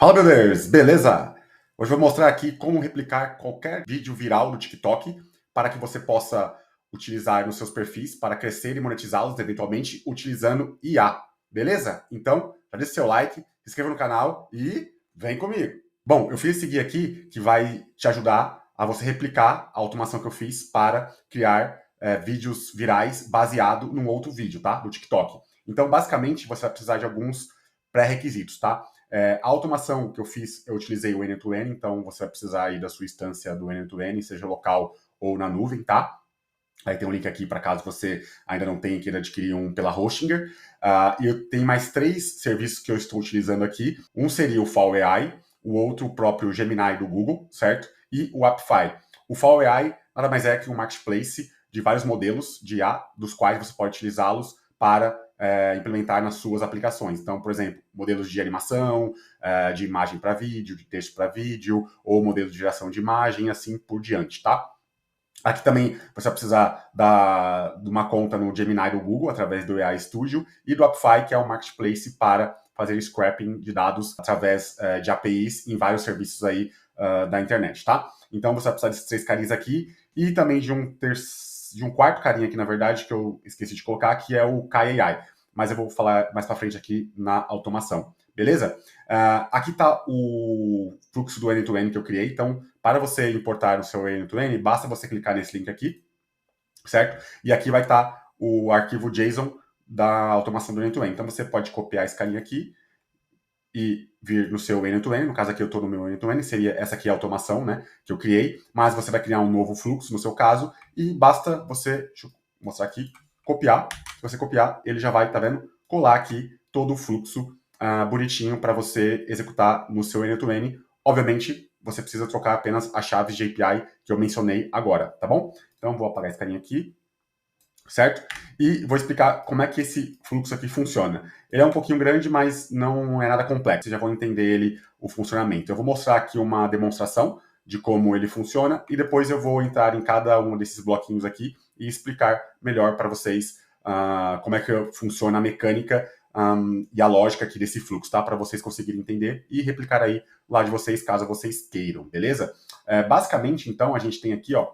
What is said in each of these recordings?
Fala, brothers! Beleza? Hoje eu vou mostrar aqui como replicar qualquer vídeo viral do TikTok para que você possa utilizar nos seus perfis para crescer e monetizá-los eventualmente utilizando IA. Beleza? Então, já deixa seu like, se inscreva no canal e vem comigo! Bom, eu fiz esse guia aqui que vai te ajudar a você replicar a automação que eu fiz para criar vídeos virais baseado num outro vídeo, tá? Do TikTok. Então, basicamente, você vai precisar de alguns pré-requisitos, tá? A automação que eu fiz, eu utilizei o N2N, então você vai precisar aí da sua instância do N2N, seja local ou na nuvem, tá? Aí tem um link aqui para caso você ainda não tenha e queira adquirir um pela Hostinger. E eu tenho mais 3 serviços que eu estou utilizando aqui. Um seria o Fall AI, o outro o próprio Gemini do Google, certo? E o Apify. O Fall AI nada mais é que um marketplace de vários modelos de IA, dos quais você pode utilizá-los para implementar nas suas aplicações. Então, por exemplo, modelos de animação, de imagem para vídeo, de texto para vídeo, ou modelo de geração de imagem, assim por diante, tá? Aqui também você vai precisar de uma conta no Gemini do Google, através do AI Studio, e do Apify, que é um marketplace para fazer scrapping de dados através de APIs em vários serviços aí da internet, tá? Então você vai precisar desses 3 carinhas aqui, e também de um quarto carinha aqui, na verdade, que eu esqueci de colocar, que é o Kai AI. Mas eu vou falar mais para frente aqui na automação. Beleza? Aqui está o fluxo do N2N que eu criei. Então, para você importar o seu N2N, basta você clicar nesse link aqui, certo? E aqui vai estar o arquivo JSON da automação do N2N. Então, você pode copiar esse carinha aqui e vir no seu N2N. No caso aqui, eu estou no meu N2N, seria essa aqui a automação, né, que eu criei. Mas você vai criar um novo fluxo, no seu caso, e basta você, deixa eu mostrar aqui, copiar. Se você copiar, ele já vai, tá vendo, colar aqui todo o fluxo bonitinho para você executar no seu N2N. Obviamente, você precisa trocar apenas as chaves de API que eu mencionei agora, tá bom? Então, vou apagar esse carinha aqui, certo? E vou explicar como é que esse fluxo aqui funciona. Ele é um pouquinho grande, mas não é nada complexo. Vocês já vão entender ele, o funcionamento. Eu vou mostrar aqui uma demonstração de como ele funciona e depois eu vou entrar em cada um desses bloquinhos aqui e explicar melhor para vocês como é que funciona a mecânica e a lógica aqui desse fluxo, tá? Para vocês conseguirem entender e replicar aí lá de vocês, caso vocês queiram, beleza? Basicamente, então, a gente tem aqui, ó,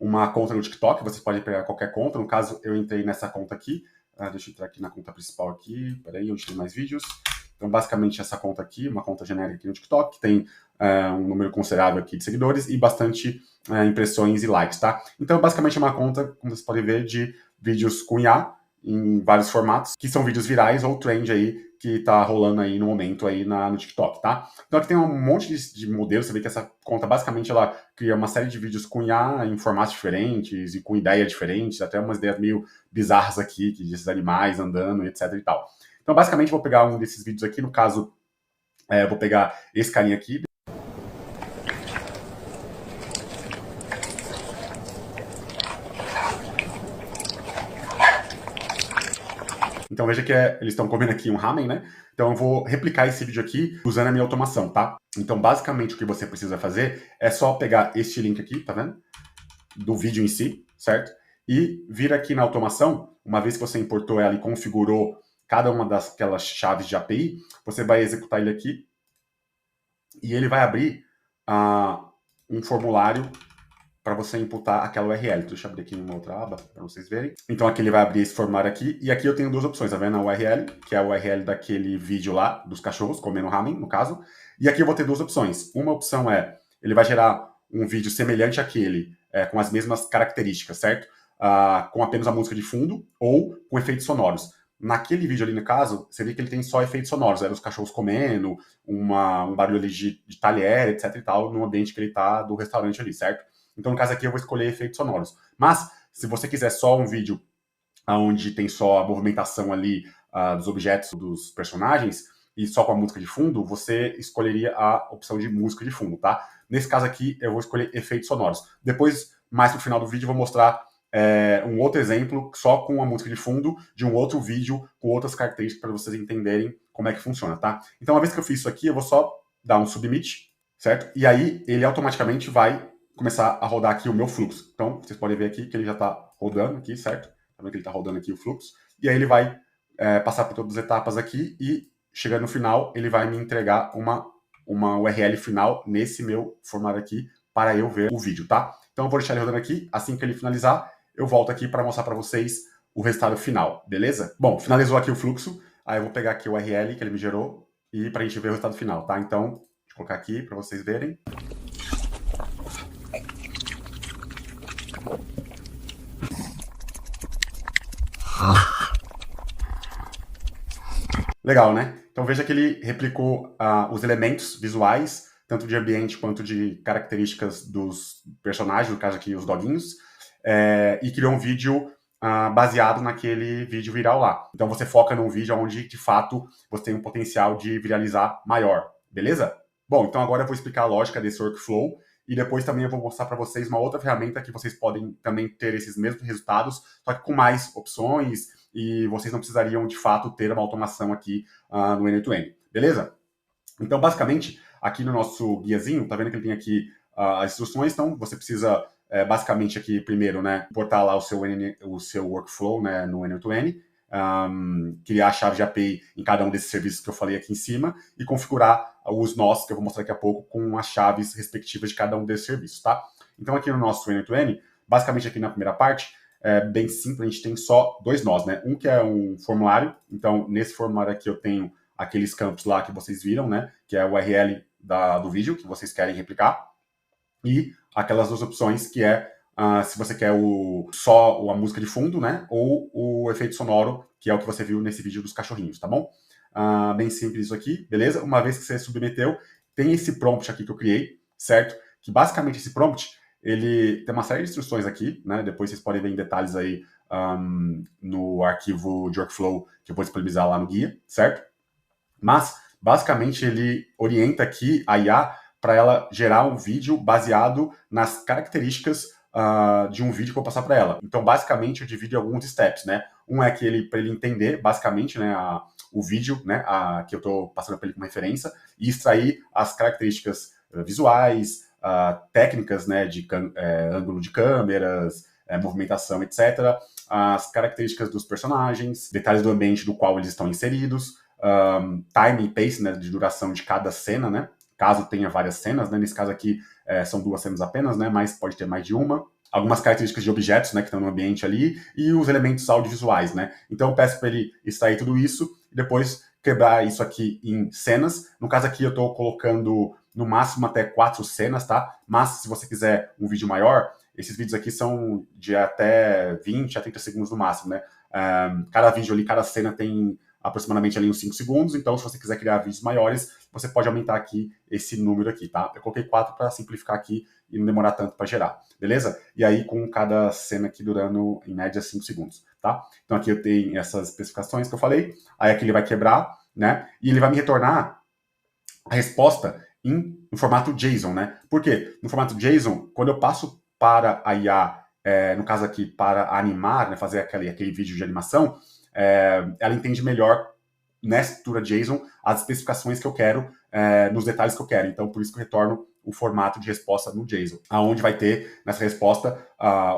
uma conta no TikTok, vocês podem pegar qualquer conta. No caso, eu entrei nessa conta aqui. Deixa eu entrar aqui na conta principal aqui. Peraí, onde tem mais vídeos. Então, basicamente, essa conta aqui, uma conta genérica aqui no TikTok, que tem um número considerável aqui de seguidores e bastante impressões e likes, tá? Então, basicamente, é uma conta, como vocês podem ver, de vídeos com IA, em vários formatos, que são vídeos virais ou trend aí, que tá rolando aí no momento aí no TikTok, tá? Então aqui tem um monte de modelos, você vê que essa conta basicamente ela cria uma série de vídeos com IA em formatos diferentes e com ideias diferentes, até umas ideias meio bizarras aqui, que desses animais andando, etc e tal. Então basicamente vou pegar um desses vídeos aqui, no caso, vou pegar esse carinha aqui. Então veja que eles estão comendo aqui um ramen, né? Então eu vou replicar esse vídeo aqui usando a minha automação, tá? Então basicamente o que você precisa fazer é só pegar este link aqui, tá vendo? Do vídeo em si, certo? E vir aqui na automação, uma vez que você importou ela e configurou cada uma daquelas chaves de API, você vai executar ele aqui e ele vai abrir um formulário para você imputar aquela URL. Deixa eu abrir aqui numa outra aba para vocês verem. Então aqui ele vai abrir esse formulário aqui, e aqui eu tenho 2 opções, tá vendo? A URL, que é a URL daquele vídeo lá, dos cachorros comendo ramen, no caso. E aqui eu vou ter 2 opções. Uma opção é, ele vai gerar um vídeo semelhante àquele, com as mesmas características, certo? Com apenas a música de fundo, ou com efeitos sonoros. Naquele vídeo ali, no caso, você vê que ele tem só efeitos sonoros, os cachorros comendo, um barulho ali de talher, etc e tal, no ambiente que ele tá do restaurante ali, certo? Então, no caso aqui, eu vou escolher efeitos sonoros. Mas, se você quiser só um vídeo onde tem só a movimentação ali dos objetos dos personagens e só com a música de fundo, você escolheria a opção de música de fundo, tá? Nesse caso aqui, eu vou escolher efeitos sonoros. Depois, mais pro final do vídeo, eu vou mostrar um outro exemplo só com a música de fundo de um outro vídeo com outras características para vocês entenderem como é que funciona, tá? Então, uma vez que eu fiz isso aqui, eu vou só dar um submit, certo? E aí, ele automaticamente vai começar a rodar aqui o meu fluxo. Então, vocês podem ver aqui que ele já está rodando aqui, certo? Tá vendo que ele está rodando aqui o fluxo. E aí ele vai passar por todas as etapas aqui e chegando no final, ele vai me entregar uma URL final nesse meu formulário aqui para eu ver o vídeo, tá? Então eu vou deixar ele rodando aqui, assim que ele finalizar, eu volto aqui para mostrar para vocês o resultado final, beleza? Bom, finalizou aqui o fluxo, aí eu vou pegar aqui o URL que ele me gerou e para a gente ver o resultado final, tá? Então, deixa eu colocar aqui para vocês verem. Legal, né? Então veja que ele replicou os elementos visuais, tanto de ambiente quanto de características dos personagens, no caso aqui os doguinhos, e criou um vídeo baseado naquele vídeo viral lá. Então você foca num vídeo onde, de fato, você tem um potencial de viralizar maior, beleza? Bom, então agora eu vou explicar a lógica desse workflow e depois também eu vou mostrar para vocês uma outra ferramenta que vocês podem também ter esses mesmos resultados, só que com mais opções e vocês não precisariam, de fato, ter uma automação aqui no N2N, beleza? Então, basicamente, aqui no nosso guiazinho, tá vendo que ele tem aqui as instruções, então você precisa, basicamente, aqui, primeiro, né, importar lá o seu workflow, né, no N2N, criar a chave de API em cada um desses serviços que eu falei aqui em cima e configurar os nós, que eu vou mostrar daqui a pouco, com as chaves respectivas de cada um desses serviços, tá? Então, aqui no nosso N2N, basicamente aqui na primeira parte, é bem simples, a gente tem só dois nós, né? Um que é um formulário, então nesse formulário aqui eu tenho aqueles campos lá que vocês viram, né? Que é o URL do vídeo que vocês querem replicar e aquelas duas opções que é se você quer só a música de fundo, né? Ou o efeito sonoro, que é o que você viu nesse vídeo dos cachorrinhos, tá bom? Bem simples isso aqui, beleza? Uma vez que você submeteu, tem esse prompt aqui que eu criei, certo? Que basicamente esse prompt ele tem uma série de instruções aqui, né? Depois vocês podem ver em detalhes aí no arquivo de workflow que eu vou disponibilizar lá no guia, certo? Mas, basicamente, ele orienta aqui a IA para ela gerar um vídeo baseado nas características de um vídeo que eu vou passar para ela. Então, basicamente, eu divido em alguns steps, né? Um é que para ele entender, basicamente, né, o vídeo, né, que eu estou passando para ele como referência, e extrair as características visuais, técnicas, né, de ângulo de câmeras, movimentação, etc., as características dos personagens, detalhes do ambiente do qual eles estão inseridos, time e pace, né, de duração de cada cena, né, caso tenha várias cenas, né, nesse caso aqui são 2 cenas apenas, né, mas pode ter mais de uma. Algumas características de objetos, né, que estão no ambiente ali, e os elementos audiovisuais, né. Então eu peço para ele extrair tudo isso e depois quebrar isso aqui em cenas. No caso aqui eu estou colocando no máximo até 4 cenas, tá? Mas se você quiser um vídeo maior, esses vídeos aqui são de até 20 a 30 segundos no máximo, né? Cada vídeo ali, cada cena tem aproximadamente ali uns 5 segundos, então se você quiser criar vídeos maiores, você pode aumentar aqui esse número aqui, tá? Eu coloquei 4 para simplificar aqui e não demorar tanto para gerar, beleza? E aí com cada cena aqui durando em média 5 segundos, tá? Então aqui eu tenho essas especificações que eu falei, aí aqui ele vai quebrar, né? E ele vai me retornar a resposta no formato JSON, né? Por quê? No formato JSON, quando eu passo para a IA, no caso aqui, para animar, né, fazer aquele vídeo de animação, ela entende melhor nessa estrutura JSON as especificações que eu quero, nos detalhes que eu quero. Então, por isso que eu retorno o formato de resposta no JSON, aonde vai ter nessa resposta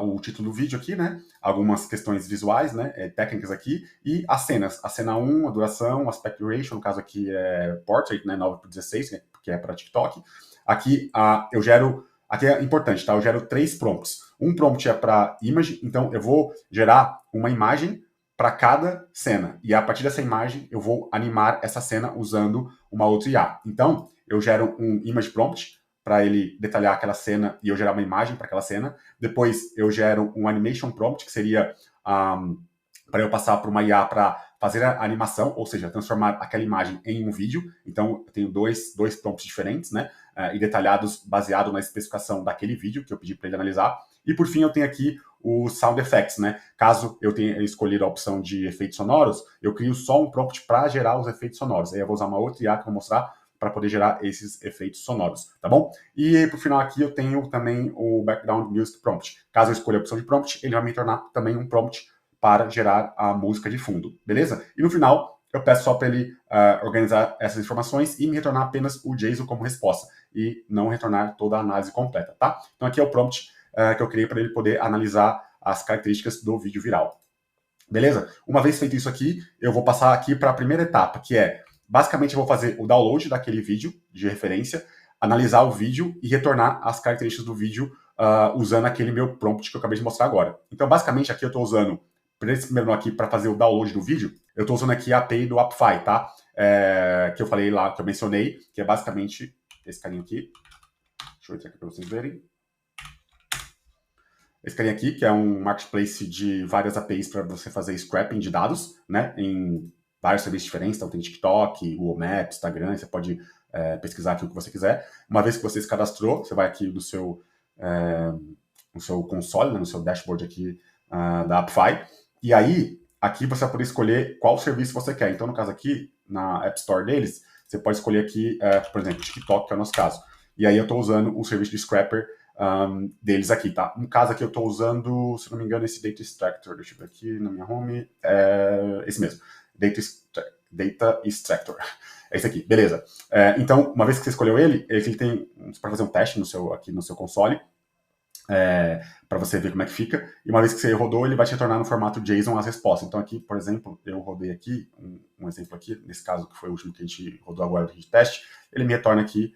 o título do vídeo aqui, né? Algumas questões visuais, né? Técnicas aqui, e as cenas. A cena 1, a duração, o aspect ratio, no caso aqui é portrait, né? 9:16, né, que é para TikTok. Aqui eu gero. Aqui é importante, tá? Eu gero 3 prompts. Um prompt é para image, então eu vou gerar uma imagem para cada cena. E a partir dessa imagem, eu vou animar essa cena usando uma outra IA. Então, eu gero um image prompt para ele detalhar aquela cena e eu gerar uma imagem para aquela cena. Depois, eu gero um animation prompt, que seria para eu passar para uma IA para fazer a animação, ou seja, transformar aquela imagem em um vídeo. Então, eu tenho dois prompts diferentes, né? E detalhados baseado na especificação daquele vídeo que eu pedi para ele analisar. E por fim, eu tenho aqui o Sound Effects, né? Caso eu tenha escolhido a opção de efeitos sonoros, eu crio só um prompt para gerar os efeitos sonoros. Aí eu vou usar uma outra IA que eu vou mostrar para poder gerar esses efeitos sonoros, tá bom? E por final aqui eu tenho também o Background Music Prompt. Caso eu escolha a opção de prompt, ele vai me tornar também um prompt para gerar a música de fundo, beleza? E no final, eu peço só para ele organizar essas informações e me retornar apenas o JSON como resposta e não retornar toda a análise completa, tá? Então aqui é o prompt que eu criei para ele poder analisar as características do vídeo viral. Beleza? Uma vez feito isso aqui, eu vou passar aqui para a primeira etapa, que é Basicamente, eu vou fazer o download daquele vídeo de referência, analisar o vídeo e retornar as características do vídeo usando aquele meu prompt que eu acabei de mostrar agora. Então, basicamente, aqui eu estou usando, para esse primeiro nó aqui, para fazer o download do vídeo, eu estou usando aqui a API do Appfy, tá? Que eu falei lá, que eu mencionei, que é basicamente esse carinha aqui. Deixa eu entrar aqui para vocês verem. Esse carinha aqui, que é um marketplace de várias APIs para você fazer scrapping de dados, né? Em vários serviços diferentes, então tem TikTok, Google Maps, Instagram, você pode pesquisar aqui o que você quiser. Uma vez que você se cadastrou, você vai aqui no seu console, né, no seu dashboard aqui da Appfy, e aí, aqui você vai poder escolher qual serviço você quer. Então, no caso aqui, na App Store deles, você pode escolher aqui, por exemplo, TikTok, que é o nosso caso. E aí eu estou usando o serviço de Scrapper deles aqui, tá? No caso aqui eu estou usando, se não me engano, esse Data Extractor. Deixa eu ver aqui na minha home. Esse mesmo. Data Extractor. É esse aqui, beleza. Então, uma vez que você escolheu ele tem, você pode fazer um teste aqui no seu console, para você ver como é que fica. E uma vez que você rodou, ele vai te retornar no formato JSON as respostas. Então aqui, por exemplo, eu rodei aqui, um exemplo aqui, nesse caso que foi o último que a gente rodou agora de teste, ele me retorna aqui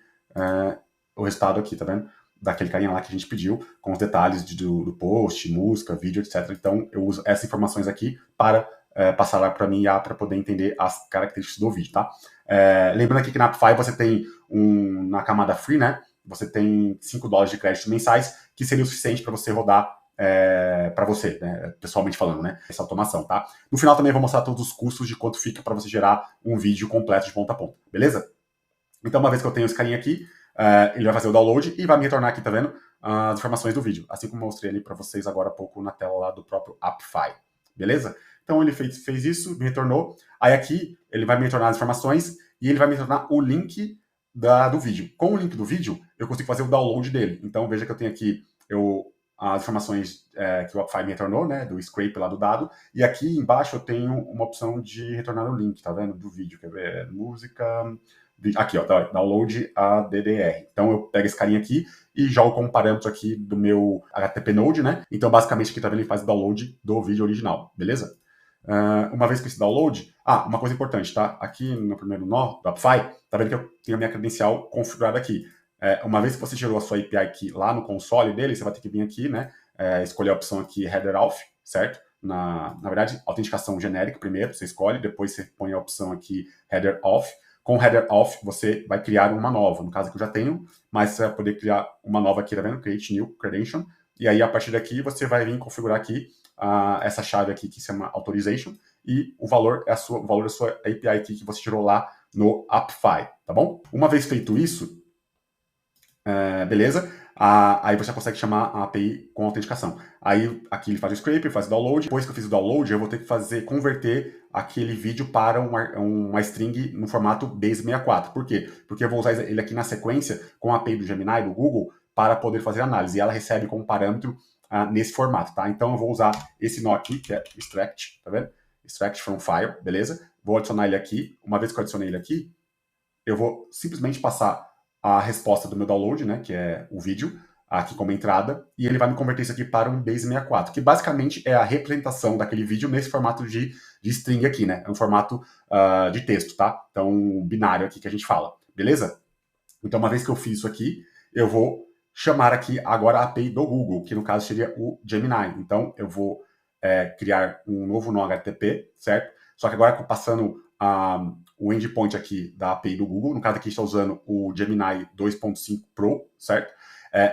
o resultado aqui, tá vendo? Daquele carinha lá que a gente pediu, com os detalhes do post, música, vídeo, etc. Então eu uso essas informações aqui para passar lá para mim para poder entender as características do vídeo, tá? Lembrando aqui que na Appfy você tem na camada free, né? Você tem $5 de crédito mensais, que seria o suficiente para você rodar para você, né, pessoalmente falando, né, essa automação, tá? No final também eu vou mostrar todos os custos de quanto fica para você gerar um vídeo completo de ponta a ponta, beleza? Então, uma vez que eu tenho esse carinha aqui, ele vai fazer o download e vai me retornar aqui, tá vendo? As informações do vídeo, assim como eu mostrei ali para vocês agora há pouco na tela lá do próprio Appfy, beleza? Então, ele fez isso, me retornou. Aí aqui, ele vai me retornar as informações e ele vai me retornar o link do vídeo. Com o link do vídeo, eu consigo fazer o download dele. Então, veja que eu tenho aqui as informações que o Appfy me retornou, né, do scrape lá do dado, e aqui embaixo eu tenho uma opção de retornar o link, tá vendo, do vídeo, quer ver, música, aqui, ó, download a DDR. Então, eu pego esse carinha aqui e jogo como parâmetro aqui do meu HTTP Node, né, então, basicamente, aqui, tá vendo, ele faz o download do vídeo original, beleza? Uma vez com esse download, uma coisa importante, tá? Aqui no primeiro nó do Appfy, tá vendo que eu tenho a minha credencial configurada aqui. Uma vez que você gerou a sua API key lá no console dele, você vai ter que vir aqui, né? Escolher a opção aqui header auth, certo? Na verdade, autenticação genérica primeiro, você escolhe, depois você põe a opção aqui header auth. Com header auth, você vai criar uma nova. No caso aqui eu já tenho, mas você vai poder criar uma nova aqui, tá vendo? Create new credential. E aí, a partir daqui, você vai vir configurar aqui essa chave aqui que se chama authorization e o valor é o valor da sua API key que você tirou lá no Appfy, tá bom? Uma vez feito isso, beleza? Aí você consegue chamar a API com autenticação. Aí aqui ele faz o scrape, faz o download. Depois que eu fiz o download, eu vou ter que converter aquele vídeo para uma string no formato base64. Por quê? Porque eu vou usar ele aqui na sequência com a API do Gemini, do Google, para poder fazer análise. E ela recebe como parâmetro nesse formato, tá? Então eu vou usar esse nó aqui, que é extract, tá vendo? Extract from file, beleza? Vou adicionar ele aqui. Uma vez que eu adicionei ele aqui, eu vou simplesmente passar a resposta do meu download, né, que é o vídeo, aqui como entrada, e ele vai me converter isso aqui para um base64, que basicamente é a representação daquele vídeo nesse formato de string aqui, né? É um formato de texto, tá? Então, binário aqui que a gente fala, beleza? Então, uma vez que eu fiz isso aqui, eu vou chamar aqui agora a API do Google, que no caso seria o Gemini. Então, eu vou criar um novo nó HTTP, certo? Só que agora passando o endpoint aqui da API do Google, no caso aqui está usando o Gemini 2.5 Pro, certo?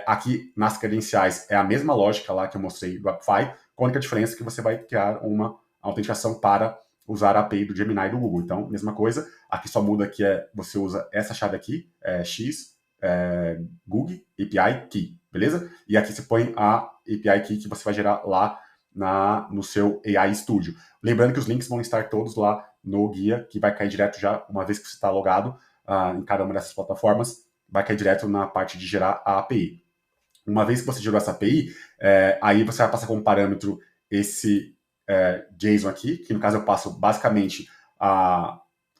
Aqui nas credenciais é a mesma lógica lá que eu mostrei do Appfy, com a única diferença que você vai criar uma autenticação para usar a API do Gemini do Google. Então, mesma coisa, aqui só muda que você usa essa chave aqui, X, Google API Key, beleza? E aqui você põe a API Key que você vai gerar lá no seu AI Studio. Lembrando que os links vão estar todos lá no guia, que vai cair direto já, uma vez que você está logado em cada uma dessas plataformas, vai cair direto na parte de gerar a API. Uma vez que você gerou essa API, aí você vai passar como parâmetro esse JSON aqui, que no caso eu passo basicamente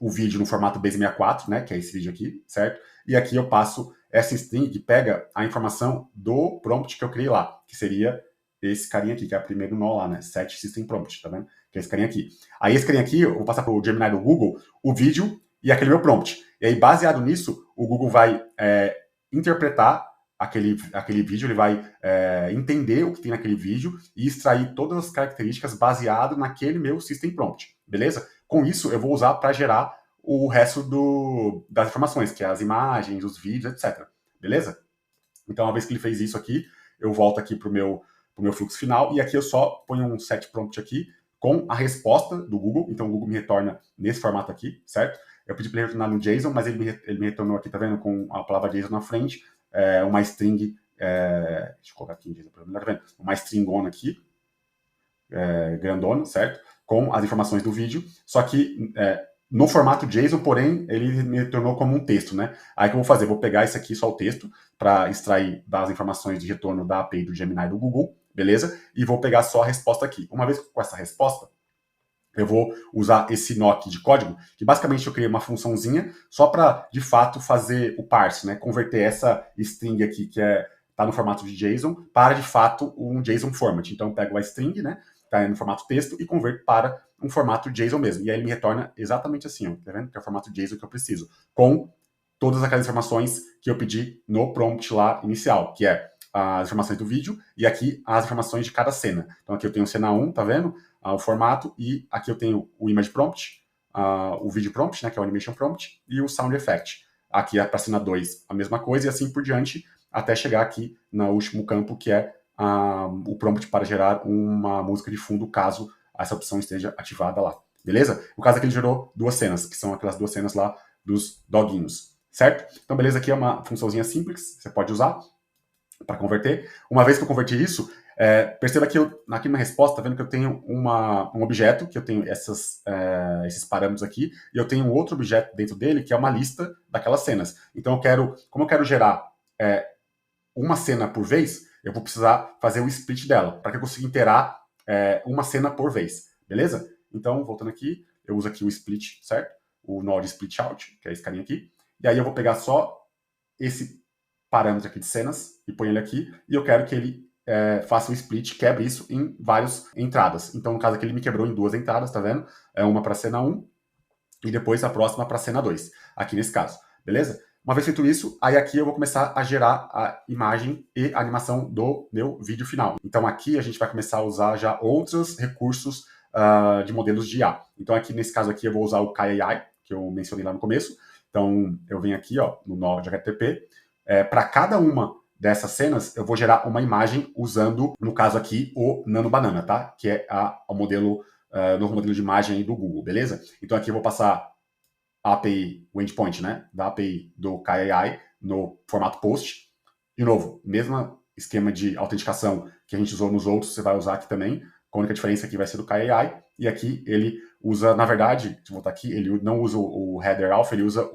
o vídeo no formato base64, né, que é esse vídeo aqui, certo? E aqui eu passo essa string que pega a informação do prompt que eu criei lá, que seria esse carinha aqui, que é o primeiro nó lá, né, set system prompt, tá vendo? Que é esse carinha aqui. Aí esse carinha aqui, eu vou passar para o Gemini do Google o vídeo e aquele meu prompt. E aí, baseado nisso, o Google vai interpretar aquele vídeo, ele vai entender o que tem naquele vídeo e extrair todas as características baseado naquele meu System Prompt, beleza? Com isso, eu vou usar para gerar o resto das informações, que é as imagens, os vídeos, etc. Beleza? Então, uma vez que ele fez isso aqui, eu volto aqui para o meu fluxo final e aqui eu só ponho um set prompt aqui com a resposta do Google. Então, o Google me retorna nesse formato aqui, certo? Eu pedi para ele retornar no JSON, mas ele me retornou aqui, tá vendo? Com a palavra JSON na frente, uma string, deixa eu colocar aqui em JSON para melhor, tá vendo? Uma stringona aqui, grandona, certo? Com as informações do vídeo, só que no formato JSON, porém, ele me tornou como um texto, né? Aí o que eu vou fazer? Vou pegar esse aqui, só o texto, para extrair das informações de retorno da API do Gemini do Google, beleza? E vou pegar só a resposta aqui. Uma vez com essa resposta, eu vou usar esse nó aqui de código, que basicamente eu criei uma funçãozinha só para, de fato, fazer o parse, né? Converter essa string aqui, que tá no formato de JSON, para, de fato, um JSON format. Então, eu pego a string, né? Tá no formato texto e converto para um formato JSON mesmo. E aí ele me retorna exatamente assim, ó, tá vendo? Que é o formato JSON que eu preciso, com todas aquelas informações que eu pedi no prompt lá inicial, que é as informações do vídeo e aqui as informações de cada cena. Então aqui eu tenho cena 1, tá vendo? O formato, e aqui eu tenho o image prompt, o vídeo prompt, né, que é o animation prompt, e o sound effect. Aqui para cena 2 a mesma coisa e assim por diante, até chegar aqui no último campo, que é o prompt para gerar uma música de fundo, caso essa opção esteja ativada lá. Beleza? No caso aqui ele gerou duas cenas, que são aquelas duas cenas lá dos doguinhos, certo? Então, beleza, aqui é uma funçãozinha simples, você pode usar para converter. Uma vez que eu converti isso, perceba que aqui na resposta, tá vendo que eu tenho um objeto, que eu tenho esses parâmetros aqui, e eu tenho um outro objeto dentro dele, que é uma lista daquelas cenas. Então, como eu quero gerar uma cena por vez, eu vou precisar fazer o split dela, para que eu consiga interar uma cena por vez, beleza? Então, voltando aqui, eu uso aqui o split, certo? O nó de split out, que é esse carinha aqui. E aí eu vou pegar só esse parâmetro aqui de cenas e põe ele aqui, e eu quero que ele faça o split, quebre isso em várias entradas. Então, no caso aqui, ele me quebrou em duas entradas, tá vendo? Uma para cena 1 e depois a próxima para cena 2, aqui nesse caso, beleza? Uma vez feito isso, aí aqui eu vou começar a gerar a imagem e a animação do meu vídeo final. Então aqui a gente vai começar a usar já outros recursos de modelos de IA. Então aqui nesse caso aqui eu vou usar o KAI, que eu mencionei lá no começo. Então eu venho aqui ó, no nó de HTTP. Para cada uma dessas cenas, eu vou gerar uma imagem usando, no caso aqui, o Nano Banana, tá? Que é o modelo, novo modelo de imagem aí do Google, beleza? Então aqui eu vou passar a API, o endpoint, né, da API do KAI no formato post. De novo, mesmo esquema de autenticação que a gente usou nos outros, você vai usar aqui também. A única diferença aqui vai ser do KAI. E aqui ele usa, na verdade, deixa eu voltar aqui, ele não usa o header auth, ele usa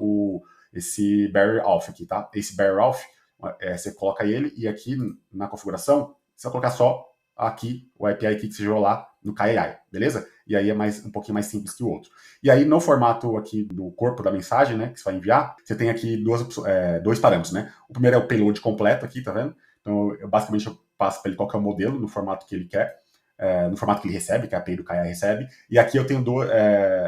esse barrier auth aqui, tá? Esse barrier auth, você coloca ele e aqui na configuração, você vai colocar só aqui o API key que você gerou lá no KAI, beleza? E aí é um pouquinho mais simples que o outro. E aí no formato aqui do corpo da mensagem, né, que você vai enviar, você tem aqui dois parâmetros, né? O primeiro é o payload completo aqui, tá vendo? Então basicamente eu passo para ele qual que é o modelo no formato que ele quer, no formato que ele recebe, que a API do KAI recebe. E aqui eu tenho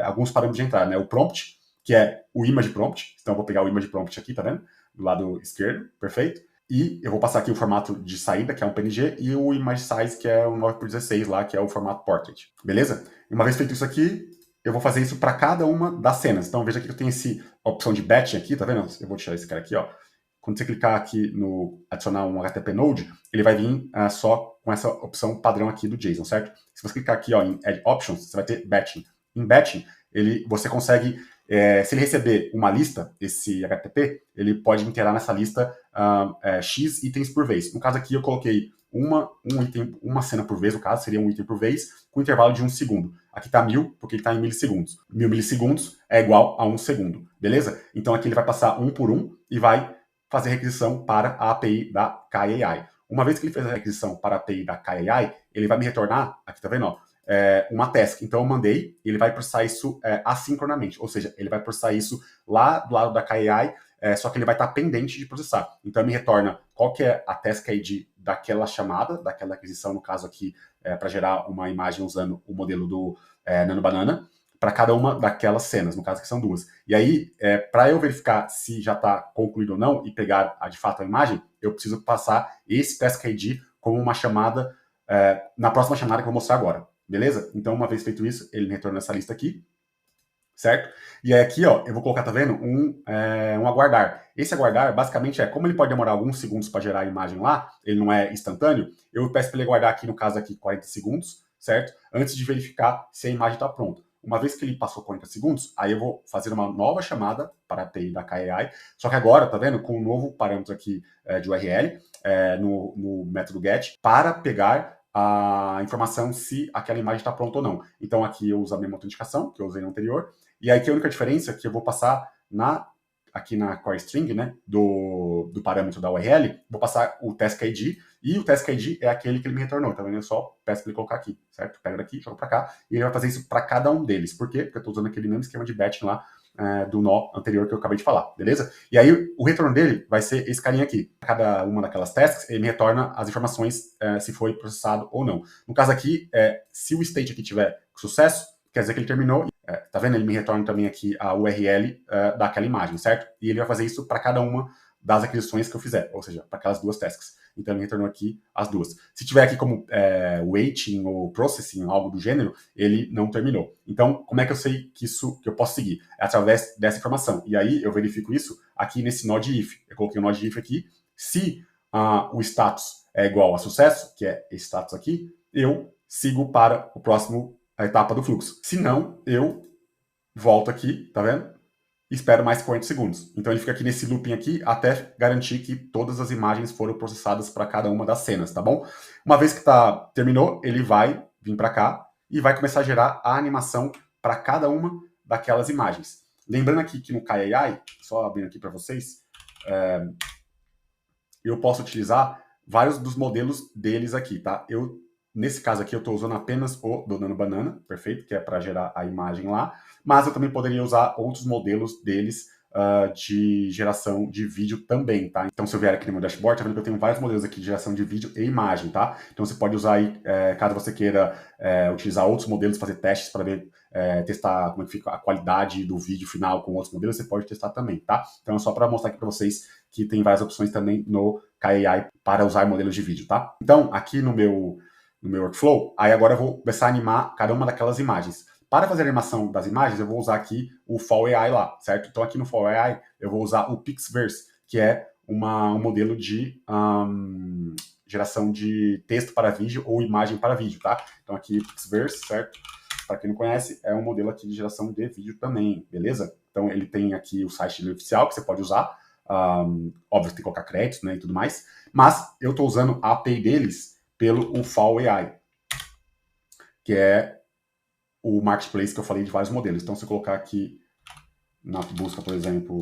alguns parâmetros de entrada, né? O prompt, que é o image prompt. Então eu vou pegar o image prompt aqui, tá vendo? Do lado esquerdo, perfeito. E eu vou passar aqui o formato de saída, que é um PNG, e o image size, que é um 9x16 lá, que é o formato portrait. Beleza? E uma vez feito isso aqui, eu vou fazer isso para cada uma das cenas. Então veja que eu tenho a opção de batch aqui, tá vendo? Eu vou tirar esse cara aqui, ó. Quando você clicar aqui no adicionar um HTTP Node, ele vai vir só com essa opção padrão aqui do JSON, certo? Se você clicar aqui ó, em Add Options, você vai ter Batching. Em Batching, você consegue, se ele receber uma lista, esse HTTP, ele pode interar nessa lista X itens por vez. No caso aqui eu coloquei uma cena por vez, no caso, seria um item por vez, com intervalo de 1 segundo. Aqui está 1000, porque ele está em milissegundos. 1000 milissegundos é igual a 1 segundo, beleza? Então aqui ele vai passar um por um e vai fazer requisição para a API da KAI. Uma vez que ele fez a requisição para a API da KAI, ele vai me retornar, aqui tá vendo, ó, uma task. Então eu mandei, ele vai processar isso assincronamente, ou seja, ele vai processar isso lá do lado da KAI, só que ele vai estar pendente de processar. Então ele me retorna qual que é a task ID daquela chamada, daquela aquisição, no caso aqui, para gerar uma imagem usando o modelo do Nano Banana. para cada uma daquelas cenas, no caso que são duas. E aí, para eu verificar se já está concluído ou não e pegar de fato a imagem, eu preciso passar esse task ID como uma chamada na próxima chamada que eu vou mostrar agora, beleza? Então, uma vez feito isso, ele me retorna essa lista aqui, certo? E aí aqui, ó, eu vou colocar, tá vendo? Um aguardar. Esse aguardar, basicamente, como ele pode demorar alguns segundos para gerar a imagem lá, ele não é instantâneo, eu peço para ele aguardar aqui, no caso aqui, 40 segundos, certo? Antes de verificar se a imagem está pronta. Uma vez que ele passou 40 segundos, aí eu vou fazer uma nova chamada para a API da KAI, só que agora, tá vendo? Com um novo parâmetro aqui de URL, no método get, para pegar a informação se aquela imagem está pronta ou não. Então aqui eu uso a mesma autenticação que eu usei no anterior, e aí que a única diferença é que eu vou passar aqui na core string, né, do parâmetro da URL, vou passar o task ID, e o task ID é aquele que ele me retornou, tá vendo? Eu só peço para ele colocar aqui, certo? Pega daqui, joga para cá, e ele vai fazer isso para cada um deles. Por quê? Porque eu estou usando aquele mesmo esquema de batching lá do nó anterior que eu acabei de falar, beleza? E aí o retorno dele vai ser esse carinha aqui. Cada uma daquelas tasks, ele me retorna as informações se foi processado ou não. No caso aqui, se o state aqui tiver sucesso, quer dizer que ele terminou. Tá vendo? Ele me retorna também aqui a URL daquela imagem, certo? E ele vai fazer isso para cada uma das aquisições que eu fizer, ou seja, para aquelas duas tasks. Então ele me retornou aqui as duas. Se tiver aqui como waiting ou processing, algo do gênero, ele não terminou. Então, como é que eu sei que eu posso seguir? É através dessa informação. E aí eu verifico isso aqui nesse nó de if. Eu coloquei o nó de if aqui. Se o status é igual a sucesso, que é esse status aqui, eu sigo para o próximo a etapa do fluxo. Se não, eu volto aqui, tá vendo? E espero mais 40 segundos. Então ele fica aqui nesse looping aqui até garantir que todas as imagens foram processadas para cada uma das cenas, tá bom? Uma vez que terminou, ele vai vir para cá e vai começar a gerar a animação para cada uma daquelas imagens. Lembrando aqui que no KAI, só abrindo aqui para vocês, eu posso utilizar vários dos modelos deles aqui, tá? Nesse caso aqui, eu estou usando apenas o do Nano Banana, perfeito? Que é para gerar a imagem lá. Mas eu também poderia usar outros modelos deles de geração de vídeo também, tá? Então, se eu vier aqui no meu dashboard, tá vendo que eu tenho vários modelos aqui de geração de vídeo e imagem, tá? Então, você pode usar aí, caso você queira utilizar outros modelos, fazer testes para ver, testar como é que fica a qualidade do vídeo final com outros modelos, você pode testar também, tá? Então, é só para mostrar aqui para vocês que tem várias opções também no KAI para usar modelos de vídeo, tá? Então, aqui no meu workflow, aí agora eu vou começar a animar cada uma daquelas imagens. Para fazer a animação das imagens, eu vou usar aqui o Fall AI lá, certo? Então aqui no Fall AI, eu vou usar o Pixverse, que é um modelo de geração de texto para vídeo ou imagem para vídeo, tá? Então aqui Pixverse, certo? Para quem não conhece, é um modelo aqui de geração de vídeo também, beleza? Então ele tem aqui o site dele oficial que você pode usar, óbvio, tem que colocar créditos, né, e tudo mais, mas eu estou usando a API deles pelo Fall AI, que é o marketplace que eu falei de vários modelos. Então, se eu colocar aqui na busca, por exemplo,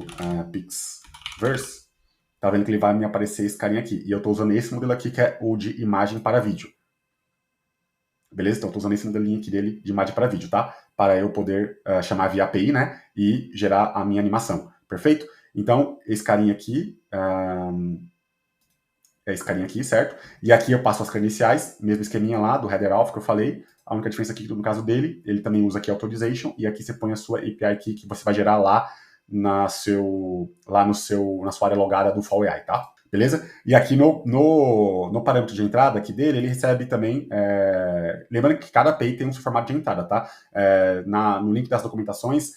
Pixverse, tá vendo que ele vai me aparecer esse carinha aqui. E eu estou usando esse modelo aqui, que é o de imagem para vídeo. Beleza? Então, eu estou usando esse modelinho aqui dele de imagem para vídeo, tá? Para eu poder chamar via API, né? E gerar a minha animação. Perfeito? Então, esse carinha aqui... é esse carinha aqui, certo? E aqui eu passo as credenciais, mesmo esqueminha lá do header auth que eu falei. A única diferença aqui, no caso dele, ele também usa aqui Authorization, e aqui você põe a sua API key que você vai gerar lá na sua área logada do Fall AI, tá? Beleza? E aqui no parâmetro de entrada aqui dele, ele recebe também, lembrando que cada API tem um seu formato de entrada, tá? No link das documentações,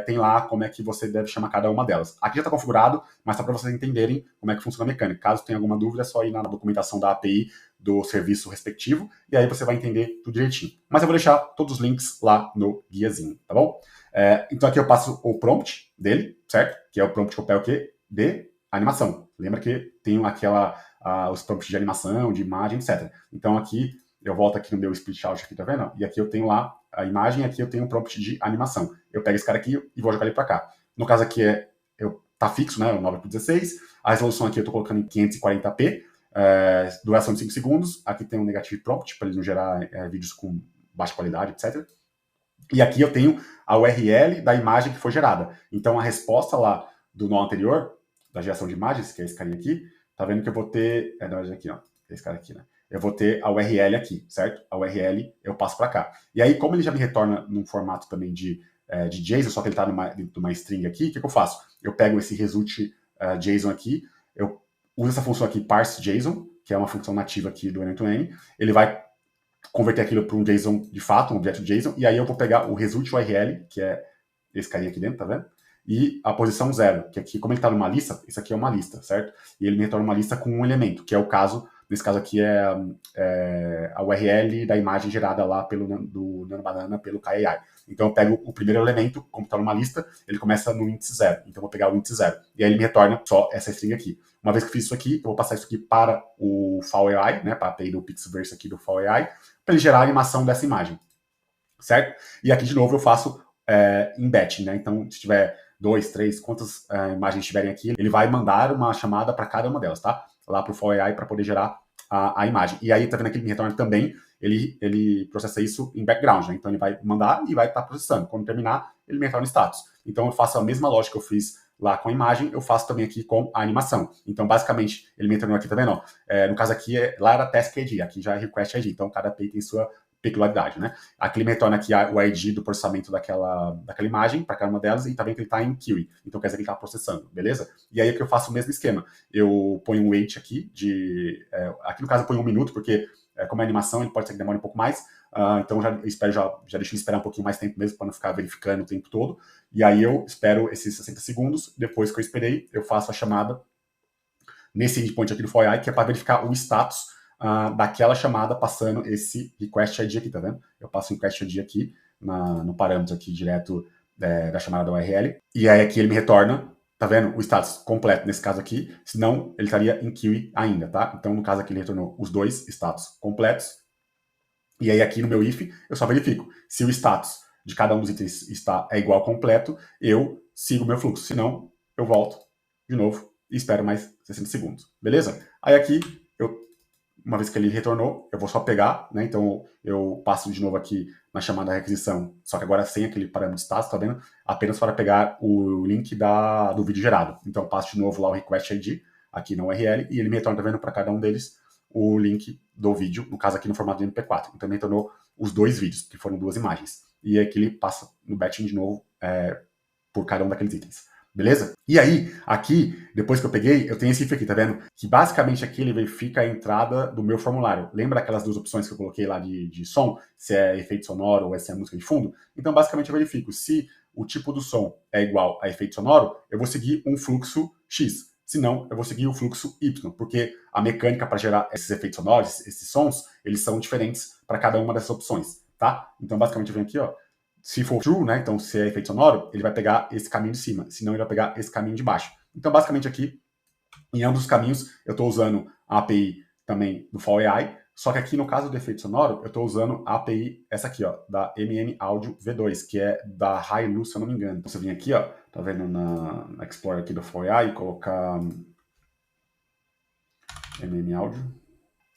tem lá como é que você deve chamar cada uma delas. Aqui já está configurado, mas só para vocês entenderem como é que funciona a mecânica. Caso tenha alguma dúvida, é só ir na documentação da API do serviço respectivo, e aí você vai entender tudo direitinho. Mas eu vou deixar todos os links lá no guiazinho, tá bom? Então aqui eu passo o prompt dele, certo? Que é o prompt que eu pego o quê? De animação. Lembra que tem os prompts de animação, de imagem, etc. Então aqui, eu volto aqui no meu split out aqui, tá vendo? E aqui eu tenho lá a imagem, aqui eu tenho um prompt de animação. Eu pego esse cara aqui e vou jogar ele para cá. No caso aqui tá fixo, né? O 9:16. A resolução aqui eu tô colocando em 540p. Duração de 5 segundos. Aqui tem um negative prompt para ele não gerar vídeos com baixa qualidade, etc. E aqui eu tenho a URL da imagem que foi gerada. Então a resposta lá do nó anterior, da geração de imagens, que é esse carinha aqui, tá vendo que eu vou ter... aqui, ó. Esse cara aqui, né? eu vou ter a URL aqui, certo? A URL eu passo para cá. E aí, como ele já me retorna num formato também de JSON, só que ele está dentro de uma string aqui, o que eu faço? Eu pego esse result JSON aqui, eu uso essa função aqui, parse JSON, que é uma função nativa aqui do N2N, ele vai converter aquilo para um JSON de fato, um objeto JSON, e aí eu vou pegar o result URL, que é esse carinha aqui dentro, tá vendo? E a posição 0, que aqui, como ele está numa lista, isso aqui é uma lista, certo? E ele me retorna uma lista com um elemento, que é o caso, nesse caso aqui é a URL da imagem gerada lá do NanoBanana pelo KAI. Então eu pego o primeiro elemento, como está numa lista, ele começa no índice 0. Então eu vou pegar o índice 0. E aí ele me retorna só essa string aqui. Uma vez que eu fiz isso aqui, eu vou passar isso aqui para o FAL.ai, né, para a API do Pixverse aqui do FAL.ai, para ele gerar a animação dessa imagem, certo? E aqui, de novo, eu faço em batch, né? Então, se tiver 2, 3, quantas imagens tiverem aqui, ele vai mandar uma chamada para cada uma delas, tá? Lá para o FAL.ai para poder gerar a imagem. E aí, tá vendo que ele me retorna também, ele processa isso em background, né? Então, ele vai mandar e vai estar processando. Quando terminar, ele me retorna o status. Então, eu faço a mesma lógica que eu fiz lá com a imagem, eu faço também aqui com a animação. Então, basicamente, ele me retornou aqui, tá vendo? No caso aqui, lá era task ID, aqui já é request ID. Então, cada API tem sua peculiaridade, né? Aqui ele me retorna aqui o ID do processamento daquela imagem para cada uma delas e tá vendo que ele está em queue. Então quer dizer que ele está processando, beleza? E aí é que eu faço o mesmo esquema. Eu ponho um wait aqui aqui no caso eu ponho 1 minuto, porque como é animação, ele pode ser que demore um pouco mais. Então já deixo ele esperar um pouquinho mais tempo mesmo, para não ficar verificando o tempo todo. E aí eu espero esses 60 segundos. Depois que eu esperei, eu faço a chamada nesse endpoint aqui do FOIA, que é para verificar o status daquela chamada passando esse request ID aqui, tá vendo? Eu passo o request ID aqui no parâmetro aqui direto da chamada da URL. E aí aqui ele me retorna, tá vendo? O status completo nesse caso aqui, senão ele estaria em queue ainda, tá? Então no caso aqui ele retornou os dois status completos. E aí aqui no meu if eu só verifico se o status de cada um dos itens é igual ao completo, eu sigo o meu fluxo. Se não, eu volto de novo e espero mais 60 segundos. Beleza? Aí aqui, uma vez que ele retornou, eu vou só pegar, né? Então eu passo de novo aqui na chamada requisição, só que agora sem aquele parâmetro de status, tá vendo? Apenas para pegar o link do vídeo gerado. Então eu passo de novo lá o request ID aqui na URL e ele me retorna, tá vendo, para cada um deles o link do vídeo, no caso aqui no formato de MP4. Então ele retornou os dois vídeos, que foram 2 imagens. E aqui ele passa no batching de novo por cada um daqueles itens. Beleza? E aí, aqui, depois que eu peguei, eu tenho esse if aqui, tá vendo? Que basicamente aqui ele verifica a entrada do meu formulário. Lembra aquelas 2 opções que eu coloquei lá de som? Se é efeito sonoro ou se é música de fundo? Então, basicamente, eu verifico se o tipo do som é igual a efeito sonoro, eu vou seguir um fluxo X. Se não, eu vou seguir o fluxo Y, porque a mecânica para gerar esses efeitos sonoros, esses sons, eles são diferentes para cada uma dessas opções, tá? Então, basicamente, eu venho aqui, ó. Se for true, né, então se é efeito sonoro, ele vai pegar esse caminho de cima, senão ele vai pegar esse caminho de baixo. Então, basicamente aqui, em ambos os caminhos, eu estou usando a API também do FAL.ai, só que aqui no caso do efeito sonoro, eu estou usando a API, essa aqui, ó, da MM Audio V2, que é da Hailu, se eu não me engano. Então, você vem aqui, ó, tá vendo na Explorer aqui do FAL.ai, e colocar MM Audio.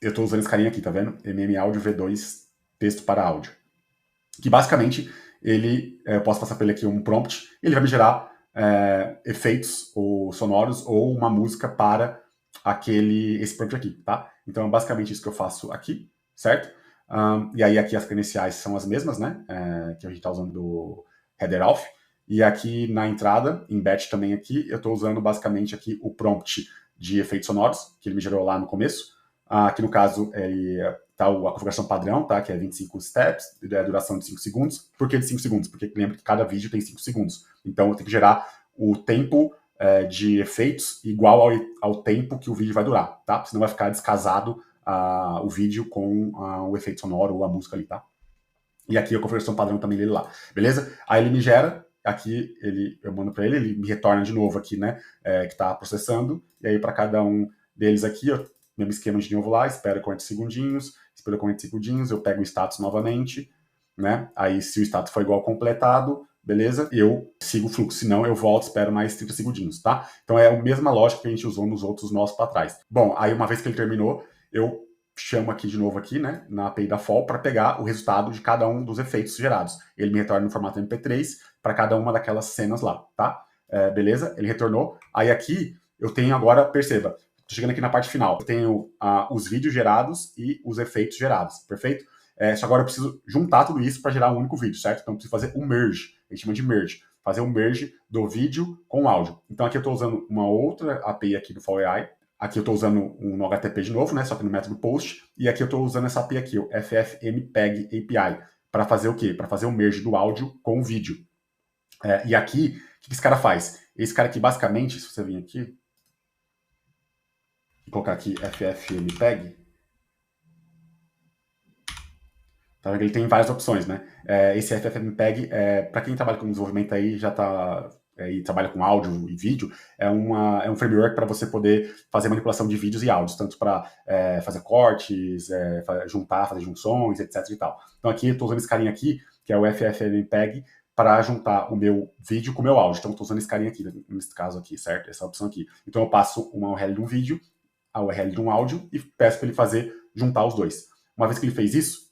Eu estou usando esse carinha aqui, tá vendo? MM Audio V2, texto para áudio. Que basicamente eu posso passar para ele aqui um prompt, e ele vai me gerar efeitos ou sonoros ou uma música para esse prompt aqui, tá? Então é basicamente isso que eu faço aqui, certo? E aí aqui as credenciais são as mesmas, né? Que a gente está usando do header auth. E aqui na entrada, em batch também aqui, eu estou usando basicamente aqui o prompt de efeitos sonoros, que ele me gerou lá no começo. Aqui no caso, tá a configuração padrão, tá? Que é 25 steps, duração de 5 segundos. Por que de 5 segundos? Porque lembra que cada vídeo tem 5 segundos. Então eu tenho que gerar o tempo de efeitos igual ao tempo que o vídeo vai durar, tá? Senão vai ficar descasado o vídeo com o efeito sonoro ou a música ali, tá? E aqui a configuração padrão também dele lá, beleza? Aí ele me gera, aqui eu mando para ele me retorna de novo aqui, né? Que tá processando. E aí para cada um deles aqui, ó, mesmo esquema de novo lá, espero 40 segundinhos, espero 40 segundinhos, eu pego o status novamente, né? Aí se o status for igual ao completado, beleza? Eu sigo o fluxo, senão eu volto, espero mais 30 segundinhos, tá? Então é a mesma lógica que a gente usou nos outros nós para trás. Bom, aí uma vez que ele terminou, eu chamo aqui de novo aqui, né, na API da FAL para pegar o resultado de cada um dos efeitos gerados. Ele me retorna no formato MP3 para cada uma daquelas cenas lá, tá? Beleza? Ele retornou. Aí aqui eu tenho agora, perceba, Tô chegando aqui na parte final. Eu tenho os vídeos gerados e os efeitos gerados, perfeito? Só agora eu preciso juntar tudo isso para gerar um único vídeo, certo? Então eu preciso fazer um merge, a gente chama de merge, fazer um merge do vídeo com o áudio. Então aqui eu estou usando uma outra API aqui do Flow AI, aqui eu estou usando no HTTP de novo, né? Só que no método post, e aqui eu estou usando essa API aqui, o FFmpeg API, para fazer o quê? Para fazer o merge do áudio com o vídeo. E aqui, o que esse cara faz? Esse cara aqui, basicamente, se você vir aqui, e colocar aqui FFmpeg, tá vendo que ele tem várias opções, né? Esse FFmpeg, para quem trabalha com desenvolvimento aí, já tá e trabalha com áudio e vídeo, é um framework para você poder fazer manipulação de vídeos e áudios, tanto para fazer cortes, juntar, fazer junções, etc e tal. Então aqui eu estou usando esse carinha aqui, que é o FFmpeg, para juntar o meu vídeo com o meu áudio. Então eu estou usando esse carinha aqui, nesse caso aqui, certo? Essa opção aqui. Então eu passo uma URL de um vídeo, a URL de um áudio, e peço para ele juntar os dois. Uma vez que ele fez isso,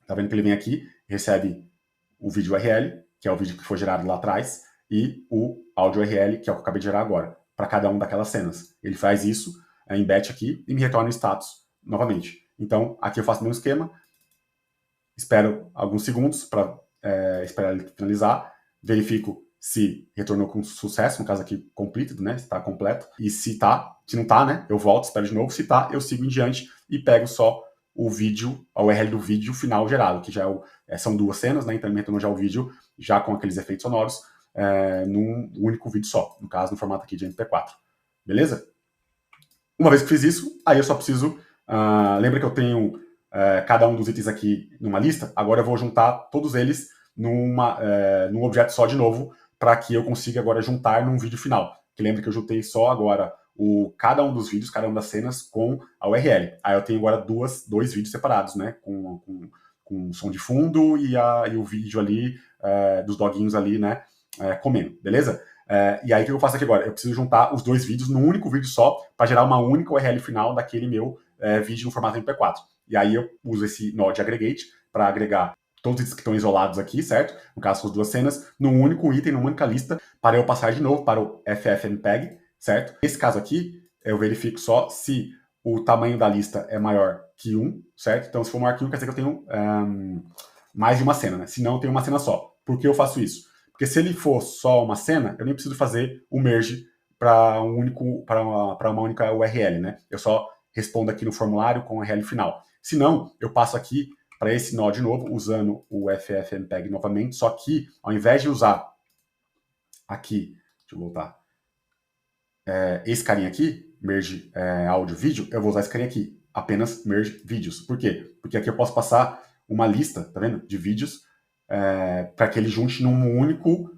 tá vendo que ele vem aqui, recebe o vídeo URL, que é o vídeo que foi gerado lá atrás, e o áudio URL, que é o que eu acabei de gerar agora, para cada uma daquelas cenas. Ele faz isso, embed aqui, e me retorna o status novamente. Então, aqui eu faço o mesmo esquema, espero alguns segundos para esperar ele finalizar, verifico se retornou com sucesso, no caso aqui completed, né, se está completo, e se não tá, né, eu volto, espero de novo, se tá, eu sigo em diante e pego só o vídeo, a URL do vídeo final gerado, que já são duas cenas, né, então ele retornou já o vídeo, já com aqueles efeitos sonoros, num único vídeo só, no caso no formato aqui de MP4, beleza? Uma vez que fiz isso, aí eu só preciso, lembra que eu tenho cada um dos itens aqui numa lista? Agora eu vou juntar todos eles num objeto só de novo, para que eu consiga agora juntar num vídeo final. Que lembra que eu juntei só agora cada um dos vídeos, cada uma das cenas com a URL. Aí eu tenho agora dois vídeos separados, né? Com som de fundo e o vídeo ali dos doguinhos ali, né? Comendo, beleza? E aí o que eu faço aqui agora? Eu preciso juntar os dois vídeos num único vídeo só, para gerar uma única URL final daquele meu vídeo no formato MP4. E aí eu uso esse node aggregate para agregar todos os itens que estão isolados aqui, certo? No caso, as duas cenas, num único item, numa única lista, para eu passar de novo para o FFmpeg, certo? Nesse caso aqui, eu verifico só se o tamanho da lista é maior que 1, certo? Então, se for maior que 1, quer dizer que eu tenho mais de uma cena, né? Se não, eu tenho uma cena só. Por que eu faço isso? Porque se ele for só uma cena, eu nem preciso fazer o merge para uma única URL, né? Eu só respondo aqui no formulário com a URL final. Se não, eu passo aqui para esse nó de novo, usando o FFmpeg novamente, só que ao invés de usar aqui, deixa eu voltar, esse carinha aqui, merge áudio vídeo, eu vou usar esse carinha aqui, apenas merge vídeos. Por quê? Porque aqui eu posso passar uma lista, tá vendo, de vídeos, para que ele junte num único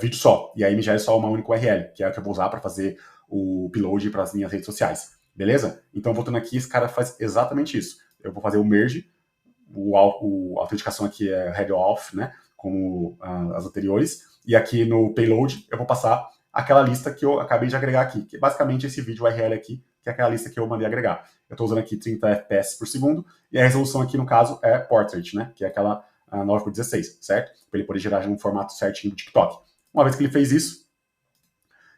vídeo só, e aí me gere só uma única URL, que é o que eu vou usar para fazer o upload para as minhas redes sociais. Beleza? Então, voltando aqui, esse cara faz exatamente isso. Eu vou fazer o merge, a autenticação aqui é head off, né, como as anteriores, e aqui no payload eu vou passar aquela lista que eu acabei de agregar aqui, que é basicamente esse vídeo URL aqui, que é aquela lista que eu mandei agregar. Eu estou usando aqui 30 FPS por segundo, e a resolução aqui, no caso, é portrait, né, que é aquela 9:16, certo? Para ele poder gerar um formato certinho do TikTok. Uma vez que ele fez isso,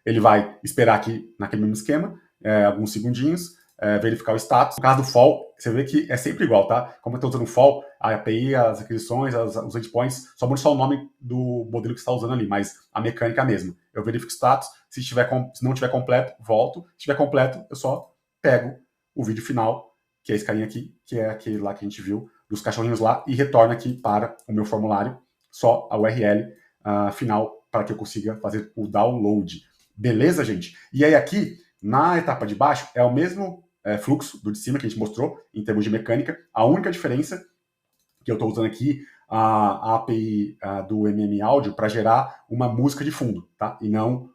ele vai esperar aqui naquele mesmo esquema, alguns segundinhos, verificar o status. No caso do fall, você vê que é sempre igual, tá? Como eu estou usando o fall, a API, as aquisições, os endpoints, só muda só o nome do modelo que você está usando ali, mas a mecânica é a mesma. Eu verifico o status, se não estiver completo, volto. Se estiver completo, eu só pego o vídeo final, que é esse carinha aqui, que é aquele lá que a gente viu, dos cachorrinhos lá, e retorno aqui para o meu formulário, só a URL final, para que eu consiga fazer o download. Beleza, gente? E aí aqui, na etapa de baixo, é o mesmo fluxo do de cima que a gente mostrou, em termos de mecânica. A única diferença que eu estou usando aqui, a API do MM Audio, para gerar uma música de fundo, tá? E não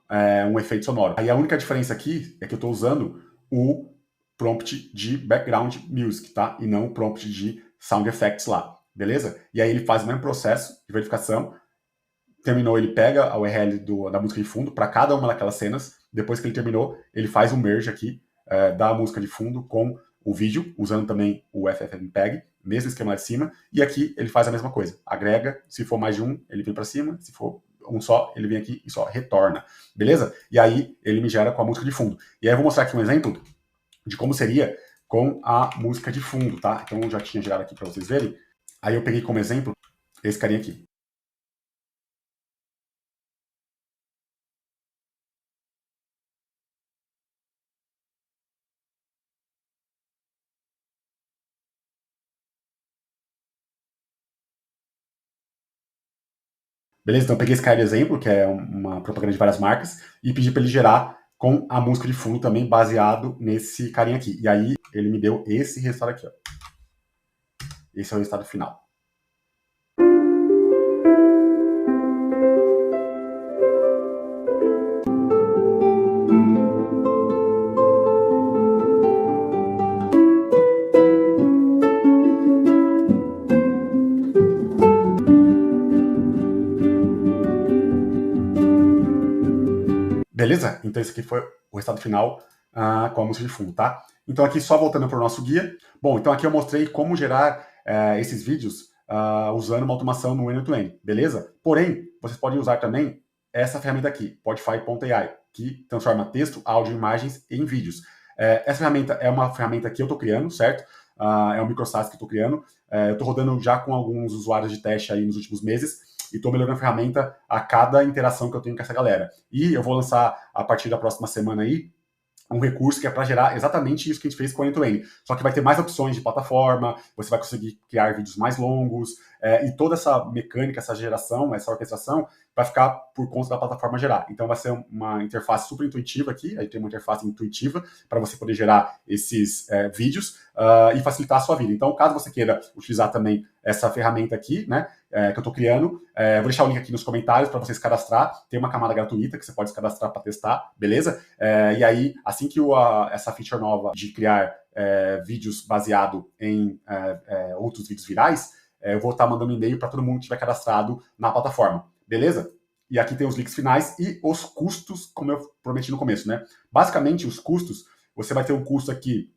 um efeito sonoro. Aí a única diferença aqui é que eu estou usando o prompt de background music, tá? E não o prompt de sound effects lá, beleza? E aí ele faz o mesmo processo de verificação. Terminou, ele pega a URL da música de fundo para cada uma daquelas cenas. Depois que ele terminou, ele faz um merge aqui da música de fundo com o vídeo, usando também o FFmpeg, mesmo esquema lá de cima. E aqui ele faz a mesma coisa. Agrega, se for mais de um, ele vem para cima. Se for um só, ele vem aqui e só retorna. Beleza? E aí ele me gera com a música de fundo. E aí eu vou mostrar aqui um exemplo de como seria com a música de fundo, tá? Então eu já tinha gerado aqui para vocês verem. Aí eu peguei como exemplo esse carinha aqui. Beleza? Então eu peguei esse cara de exemplo, que é uma propaganda de várias marcas, e pedi para ele gerar com a música de fundo também, baseado nesse carinha aqui. E aí ele me deu esse resultado aqui, ó. Esse é o resultado final. Beleza? Então esse aqui foi o resultado final com a música de fundo, tá? Então aqui só voltando para o nosso guia. Bom, então aqui eu mostrei como gerar esses vídeos usando uma automação no N2N, beleza? Porém, vocês podem usar também essa ferramenta aqui, Podify.ai, que transforma texto, áudio e imagens em vídeos. Essa ferramenta é uma ferramenta que eu estou criando, certo? É um microsite que eu estou criando. Eu estou rodando já com alguns usuários de teste aí nos últimos meses e estou melhorando a ferramenta a cada interação que eu tenho com essa galera. E eu vou lançar, a partir da próxima semana aí, um recurso que é para gerar exatamente isso que a gente fez com o N2N. Só que vai ter mais opções de plataforma, você vai conseguir criar vídeos mais longos, e toda essa mecânica, essa geração, essa orquestração, vai ficar por conta da plataforma gerar. Então vai ser uma interface super intuitiva aqui, aí tem uma interface intuitiva para você poder gerar esses vídeos e facilitar a sua vida. Então, caso você queira utilizar também essa ferramenta aqui, né, que eu estou criando, vou deixar o link aqui nos comentários para vocês cadastrar. Tem uma camada gratuita que você pode se cadastrar para testar, beleza? E aí, assim que essa feature nova de criar vídeos baseado em outros vídeos virais, eu vou estar mandando e-mail para todo mundo que estiver cadastrado na plataforma, beleza? E aqui tem os links finais e os custos, como eu prometi no começo, né? Basicamente, os custos, você vai ter um custo aqui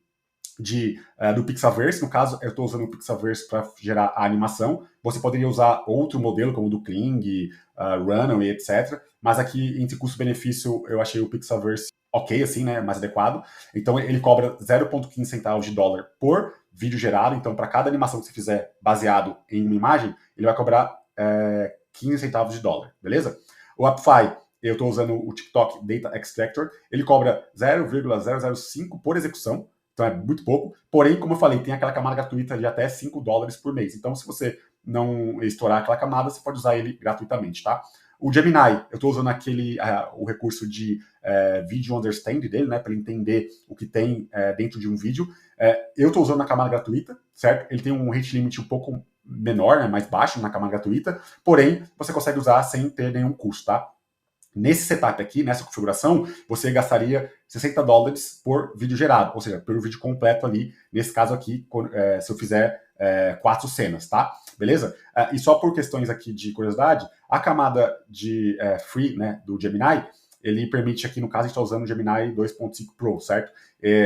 do Pixaverse. No caso, eu estou usando o Pixaverse para gerar a animação. Você poderia usar outro modelo, como o do Kling, Runway, etc. Mas aqui, entre custo-benefício, eu achei o Pixaverse ok, assim, né? Mais adequado. Então, ele cobra 0,15 centavos de dólar por vídeo gerado. Então, para cada animação que você fizer baseado em uma imagem, ele vai cobrar 15 centavos de dólar, beleza? O Apify, eu estou usando o TikTok Data Extractor, ele cobra 0,005 por execução, então é muito pouco. Porém, como eu falei, tem aquela camada gratuita de até 5 dólares por mês. Então, se você não estourar aquela camada, você pode usar ele gratuitamente, tá? O Gemini, eu estou usando o recurso de Video Understand dele, né, para ele entender o que tem dentro de um vídeo. Eu estou usando na camada gratuita, certo? Ele tem um rate limit um pouco menor, né, mais baixo na camada gratuita, porém, você consegue usar sem ter nenhum custo, tá? Nesse setup aqui, nessa configuração, você gastaria 60 dólares por vídeo gerado, ou seja, pelo vídeo completo ali, nesse caso aqui, se eu fizer 4 cenas, tá? Beleza? E só por questões aqui de curiosidade, a camada de free, né, do Gemini, ele permite aqui, no caso, a gente está usando o Gemini 2.5 Pro, certo?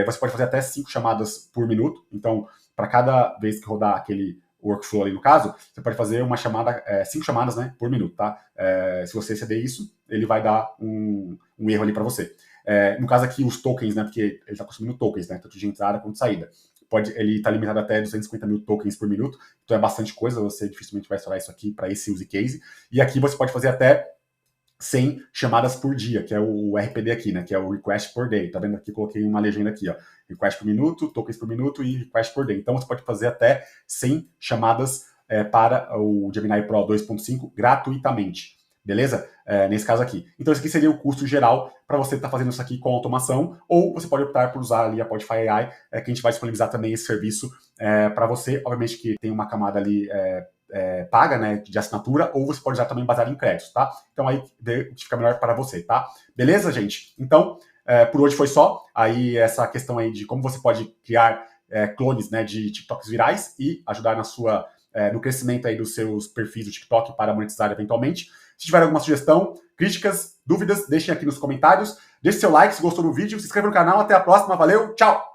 Você pode fazer até 5 chamadas por minuto, então, para cada vez que rodar aquele workflow ali no caso, você pode fazer uma chamada, 5 chamadas, né, por minuto, tá? Se você exceder isso, ele vai dar um erro ali para você. No caso aqui, os tokens, né, porque ele está consumindo tokens, né, tanto de entrada quanto de saída. Ele está limitado até 250 mil tokens por minuto, então é bastante coisa, você dificilmente vai estourar isso aqui para esse use case. E aqui você pode fazer até 100 chamadas por dia, que é o RPD aqui, né? Que é o Request per Day. Tá vendo aqui? Coloquei uma legenda aqui, ó. Request por minuto, tokens por minuto e Request per Day. Então você pode fazer até 100 chamadas para o Gemini Pro 2.5 gratuitamente. Beleza? Nesse caso aqui. Então esse aqui seria o custo geral para você estar fazendo isso aqui com automação, ou você pode optar por usar ali a Podify AI, que a gente vai disponibilizar também esse serviço para você. Obviamente que tem uma camada ali paga, né, de assinatura, ou você pode usar também baseado em créditos, tá? Então aí fica melhor para você, tá? Beleza, gente? Então, por hoje foi só. Aí essa questão aí de como você pode criar clones, né, de TikToks virais e ajudar no crescimento aí dos seus perfis do TikTok para monetizar eventualmente. Se tiver alguma sugestão, críticas, dúvidas, deixem aqui nos comentários. Deixe seu like se gostou do vídeo, se inscreva no canal. Até a próxima. Valeu, tchau!